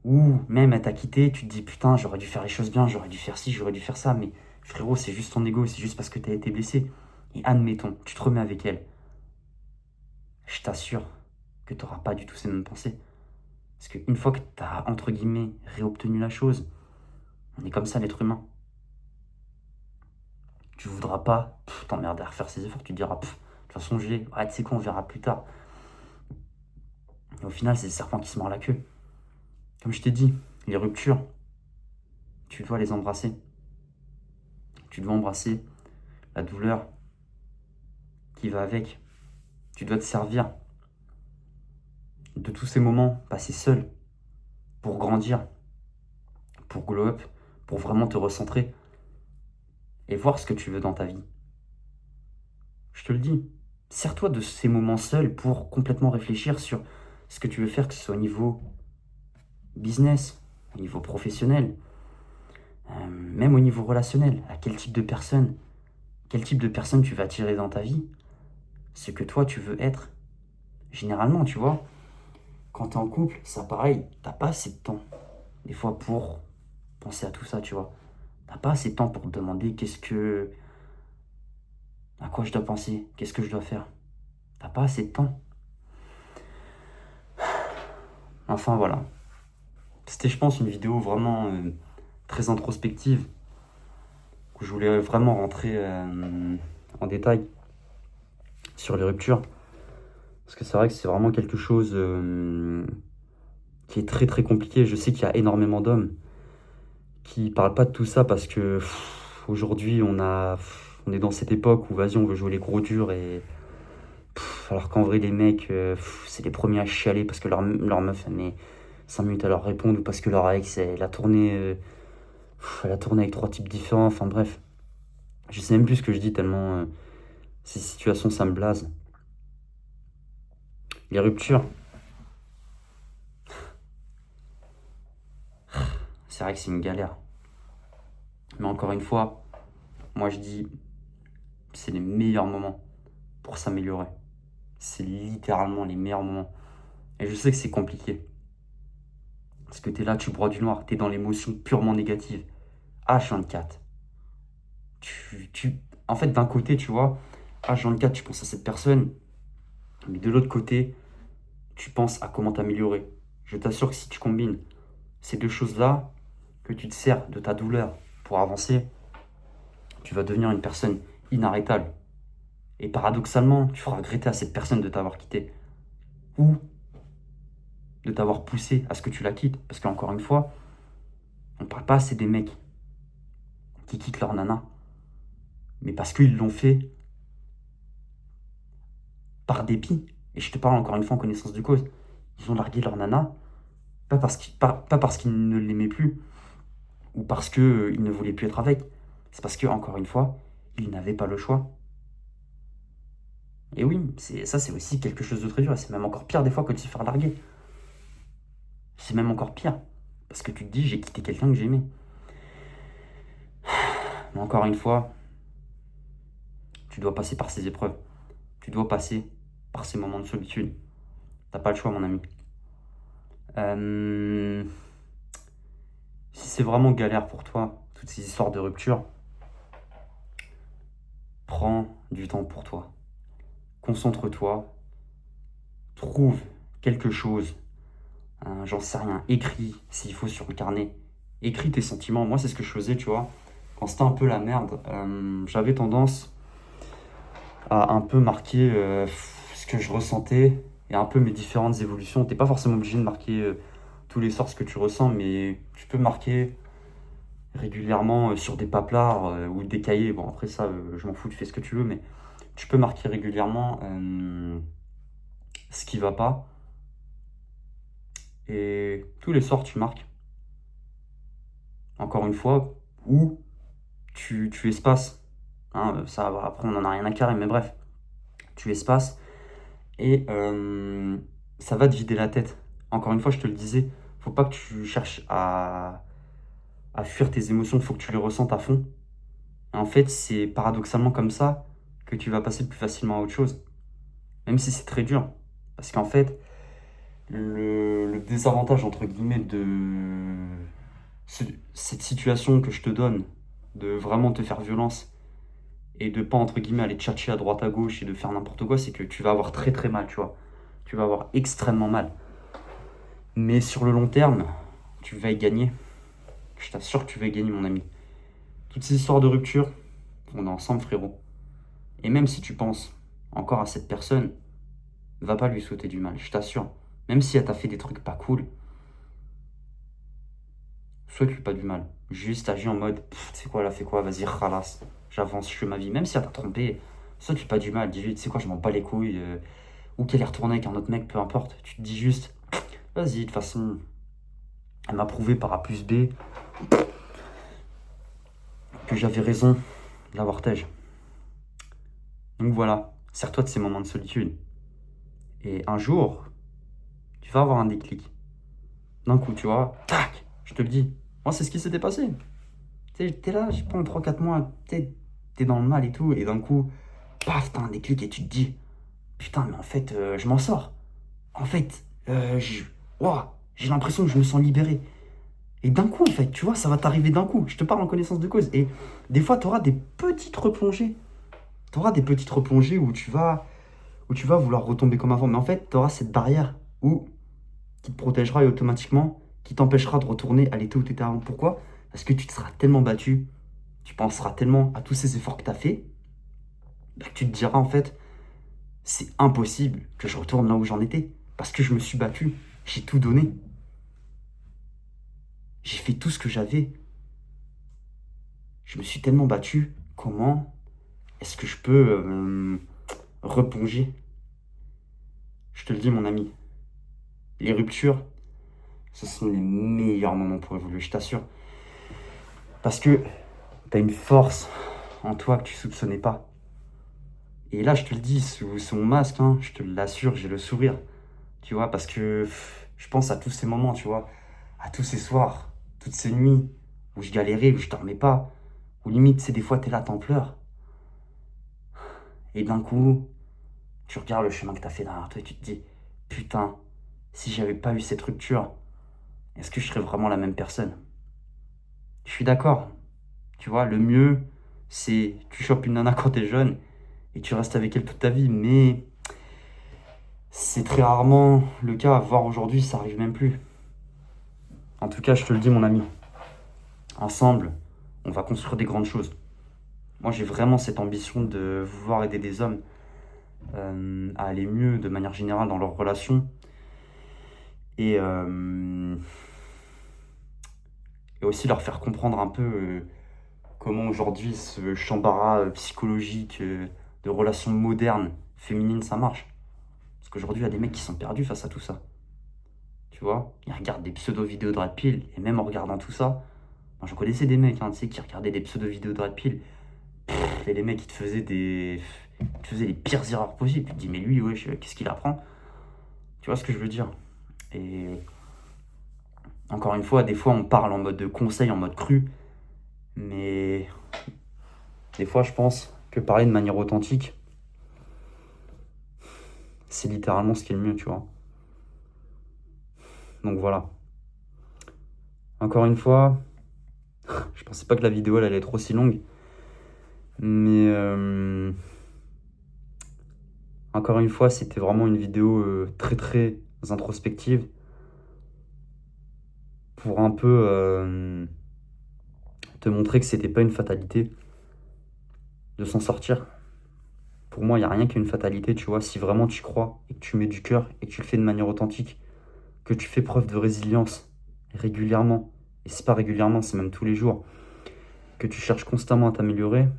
Ou même elle t'a quitté, tu te dis putain, j'aurais dû faire les choses bien, j'aurais dû faire ci, j'aurais dû faire ça. Mais frérot, c'est juste ton ego, c'est juste parce que t'as été blessé. Et admettons, tu te remets avec elle. Je t'assure que t'auras pas du tout ces mêmes pensées. Parce qu'une fois que t'as, entre guillemets, réobtenu la chose, on est comme ça l'être humain. Tu voudras pas t'emmerder à refaire ses efforts, tu te diras, de toute façon, je l'ai. Ouais, tu sais quoi, on verra plus tard. Et au final, c'est le serpent qui se mord la queue. Comme je t'ai dit, les ruptures, tu dois les embrasser. Tu dois embrasser la douleur qui va avec. Tu dois te servir de tous ces moments passés seul pour grandir, pour glow up, pour vraiment te recentrer et voir ce que tu veux dans ta vie. Je te le dis, sers-toi de ces moments seuls pour complètement réfléchir sur ce que tu veux faire, que ce soit au niveau business, au niveau professionnel, même au niveau relationnel. À quel type de personne tu vas attirer dans ta vie, ce que toi tu veux être. Généralement, tu vois, quand t'es en couple, ça pareil, t'as pas assez de temps, des fois, pour penser à tout ça, tu vois. T'as pas assez de temps pour te demander à quoi je dois penser, qu'est-ce que je dois faire. T'as pas assez de temps. Enfin, voilà. C'était, je pense, une vidéo vraiment très introspective, où je voulais vraiment rentrer en détail sur les ruptures. Parce que c'est vrai que c'est vraiment quelque chose qui est très très compliqué. Je sais qu'il y a énormément d'hommes qui parlent pas de tout ça parce que aujourd'hui on est dans cette époque où vas-y on veut jouer les gros durs et alors qu'en vrai les mecs c'est les premiers à chialer parce que leur meuf elle met 5 minutes à leur répondre ou parce que leur ex elle a tourné avec 3 types différents. Enfin bref, je sais même plus ce que je dis tellement ces situations ça me blase. Les ruptures, c'est vrai que c'est une galère. Mais encore une fois, moi je dis, c'est les meilleurs moments pour s'améliorer. C'est littéralement les meilleurs moments. Et je sais que c'est compliqué. Parce que t'es là, tu broies du noir, t'es dans l'émotion purement négative. H24. En fait, d'un côté, tu vois, H24, tu penses à cette personne. Mais de l'autre côté, tu penses à comment t'améliorer. Je t'assure que si tu combines ces deux choses-là, que tu te sers de ta douleur pour avancer, tu vas devenir une personne inarrêtable. Et paradoxalement, tu feras regretter à cette personne de t'avoir quitté. Ou de t'avoir poussé à ce que tu la quittes. Parce qu'encore une fois, on parle pas assez des mecs qui quittent leur nana. Mais parce qu'ils l'ont fait par dépit. Et je te parle encore une fois en connaissance de cause. Ils ont largué leur nana, pas parce qu'ils ne l'aimaient plus, ou parce qu'ils ne voulaient plus être avec. C'est parce que, encore une fois, ils n'avaient pas le choix. Et oui, ça c'est aussi quelque chose de très dur. Et c'est même encore pire des fois que de se faire larguer. C'est même encore pire. Parce que tu te dis, j'ai quitté quelqu'un que j'aimais. Mais encore une fois, tu dois passer par ces épreuves. Tu dois passer par ces moments de solitude. T'as pas le choix, mon ami. Si c'est vraiment galère pour toi, toutes ces histoires de rupture, prends du temps pour toi. Concentre-toi. Trouve quelque chose. J'en sais rien. Écris, s'il faut, sur le carnet. Écris tes sentiments. Moi, c'est ce que je faisais, tu vois. Quand c'était un peu la merde, j'avais tendance à un peu marquer ce que je ressentais et un peu mes différentes évolutions. T'es pas forcément obligé de marquer tous les soirs ce que tu ressens, mais tu peux marquer régulièrement sur des paplards ou des cahiers. Bon, après ça, je m'en fous, tu fais ce que tu veux, mais tu peux marquer régulièrement ce qui va pas. Et tous les soirs, tu marques, encore une fois, ou tu espaces. Hein, ça, après, on n'en a rien à carrer, mais bref, tu espaces et ça va te vider la tête. Encore une fois, je te le disais, faut pas que tu cherches à fuir tes émotions, faut que tu les ressentes à fond. Et en fait, c'est paradoxalement comme ça que tu vas passer plus facilement à autre chose, même si c'est très dur. Parce qu'en fait, le désavantage, entre guillemets, de cette situation que je te donne, de vraiment te faire violence et de pas, entre guillemets, aller te chercher à droite à gauche et de faire n'importe quoi, c'est que tu vas avoir très très mal, tu vois. Tu vas avoir extrêmement mal. Mais sur le long terme, tu vas y gagner. Je t'assure que tu vas y gagner, mon ami. Toutes ces histoires de rupture, on est ensemble, frérot. Et même si tu penses encore à cette personne, va pas lui souhaiter du mal, je t'assure. Même si elle t'a fait des trucs pas cool, souhaite-lui pas du mal. Juste agis en mode, tu sais quoi, elle a fait quoi, vas-y, ralasse. J'avance, je fais ma vie. Même si elle t'a trompé, souhaite-lui pas du mal. Dis-lui, tu sais quoi, je m'en bats les couilles. Ou qu'elle est retournée avec un autre mec, peu importe. Tu te dis juste, vas-y, de toute façon, elle m'a prouvé par A plus B que j'avais raison de l'avoir tège. Donc voilà, sers-toi de ces moments de solitude. Et un jour, tu vas avoir un déclic. D'un coup, tu vois, tac, je te le dis. Moi, c'est ce qui s'était passé. Tu sais, t'es là, je sais pas, pendant 3-4 mois, t'es dans le mal et tout, et d'un coup, paf, t'as un déclic et tu te dis, putain, mais en fait, je m'en sors. En fait, ouah, j'ai l'impression que je me sens libéré. Et d'un coup, en fait, tu vois, ça va t'arriver d'un coup. Je te parle en connaissance de cause. Et des fois, tu auras des petites replongées. Tu auras des petites replongées où tu vas vouloir retomber comme avant. Mais en fait, tu auras cette barrière qui te protégera et automatiquement, qui t'empêchera de retourner à l'état où tu étais avant. Pourquoi? Parce que tu te seras tellement battu, tu penseras tellement à tous ces efforts que tu as fait, que tu te diras en fait, c'est impossible que je retourne là où j'en étais. Parce que je me suis battu, j'ai tout donné. J'ai fait tout ce que j'avais. Je me suis tellement battu. Comment est-ce que je peux replonger? Je te le dis, mon ami, les ruptures, ce sont les meilleurs moments pour évoluer, je t'assure. Parce que tu as une force en toi que tu soupçonnais pas. Et là, je te le dis, sous mon masque, hein, je te l'assure, j'ai le sourire. Tu vois, parce que je pense à tous ces moments, tu vois, à tous ces soirs, toutes ces nuits où je galérais, où je dormais pas, où limite, c'est des fois, t'es là, t'en pleures. Et d'un coup, tu regardes le chemin que t'as fait derrière toi et tu te dis, putain, si j'avais pas eu cette rupture, est-ce que je serais vraiment la même personne? Je suis d'accord. Tu vois, le mieux, c'est tu chopes une nana quand t'es jeune et tu restes avec elle toute ta vie. Mais c'est très rarement le cas. Voire aujourd'hui, ça arrive même plus. En tout cas, je te le dis, mon ami. Ensemble, on va construire des grandes choses. Moi, j'ai vraiment cette ambition de vouloir aider des hommes à aller mieux de manière générale dans leurs relations. Et, et aussi leur faire comprendre un peu comment aujourd'hui ce chambarras psychologique de relations modernes, féminines, ça marche. Parce qu'aujourd'hui, il y a des mecs qui sont perdus face à tout ça. Tu vois, ils regardent des pseudo-vidéos de Brad Pitt, et même en regardant tout ça, moi, je connaissais des mecs, hein, tu sais, qui regardaient des pseudo-vidéos de Brad Pitt, et les mecs, ils te faisaient les pires erreurs possibles. Tu te dis, mais lui, ouais, qu'est-ce qu'il apprend? Tu vois ce que je veux dire? Et encore une fois, des fois, on parle en mode de conseil, en mode cru, mais des fois, je pense que parler de manière authentique, c'est littéralement ce qui est le mieux, tu vois. Donc voilà. Encore une fois, je pensais pas que la vidéo elle allait être aussi longue. Mais encore une fois, c'était vraiment une vidéo très très introspective pour un peu te montrer que c'était pas une fatalité de s'en sortir. Pour moi, il n'y a rien qui est une fatalité, tu vois. Si vraiment tu crois et que tu mets du cœur et que tu le fais de manière authentique, que tu fais preuve de résilience régulièrement, et c'est pas régulièrement, c'est même tous les jours, que tu cherches constamment à t'améliorer,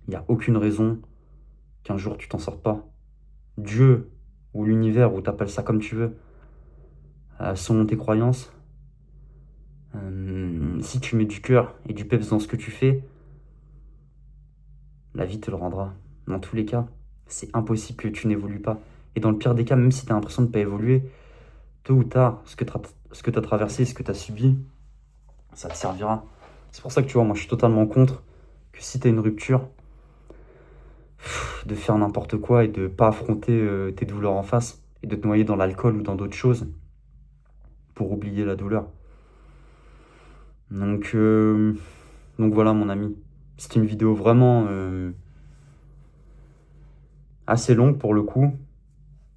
il n'y a aucune raison qu'un jour tu t'en sortes pas. Dieu, ou l'univers, ou t'appelles ça comme tu veux, selon tes croyances, si tu mets du cœur et du peps dans ce que tu fais, la vie te le rendra. Dans tous les cas, c'est impossible que tu n'évolues pas. Et dans le pire des cas, même si tu as l'impression de ne pas évoluer, tôt ou tard, ce que tu as traversé, ce que tu as subi, ça te servira. C'est pour ça que tu vois, moi je suis totalement contre que si tu as une rupture, de faire n'importe quoi et de pas affronter tes douleurs en face et de te noyer dans l'alcool ou dans d'autres choses pour oublier la douleur. Donc, euh, donc voilà mon ami, c'est une vidéo vraiment assez longue pour le coup,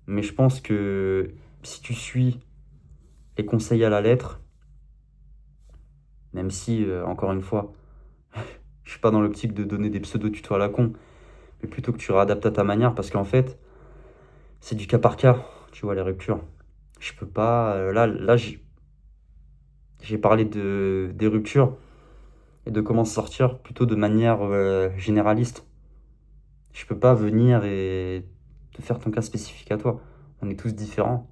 mais je pense que si tu suis les conseils à la lettre, même si, encore une fois, je suis pas dans l'optique de donner des pseudo-tutos à la con, mais plutôt que tu réadaptes à ta manière, parce qu'en fait, c'est du cas par cas, tu vois, les ruptures. Je peux pas... là j'ai parlé des ruptures et de comment se sortir plutôt de manière généraliste. Je peux pas venir et te faire ton cas spécifique à toi. On est tous différents.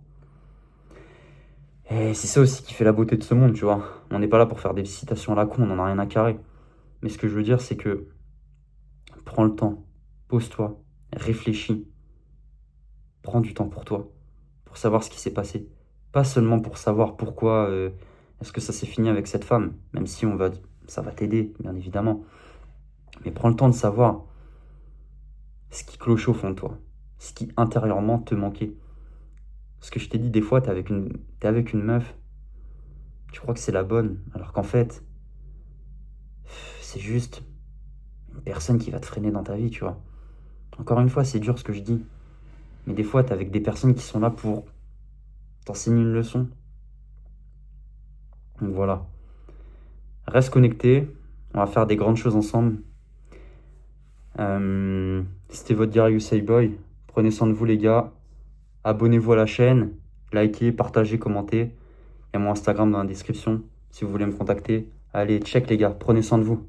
Et c'est ça aussi qui fait la beauté de ce monde, tu vois. On n'est pas là pour faire des citations à la con, on en a rien à carrer. Mais ce que je veux dire, c'est que prends le temps, pose-toi, réfléchis, prends du temps pour toi, pour savoir ce qui s'est passé. Pas seulement pour savoir pourquoi est-ce que ça s'est fini avec cette femme, même si ça va t'aider, bien évidemment. Mais prends le temps de savoir ce qui cloche au fond de toi, ce qui intérieurement te manquait. Parce que je t'ai dit, des fois, t'es avec une meuf, tu crois que c'est la bonne, alors qu'en fait, c'est juste une personne qui va te freiner dans ta vie, tu vois. Encore une fois, c'est dur ce que je dis, mais des fois, t'es avec des personnes qui sont là pour t'enseigner une leçon. Donc voilà. Reste connecté, on va faire des grandes choses ensemble. C'était votre Gary Say Boy. Prenez soin de vous, les gars. Abonnez-vous à la chaîne, likez, partagez, commentez. Il y a mon Instagram dans la description si vous voulez me contacter. Allez, check les gars, prenez soin de vous.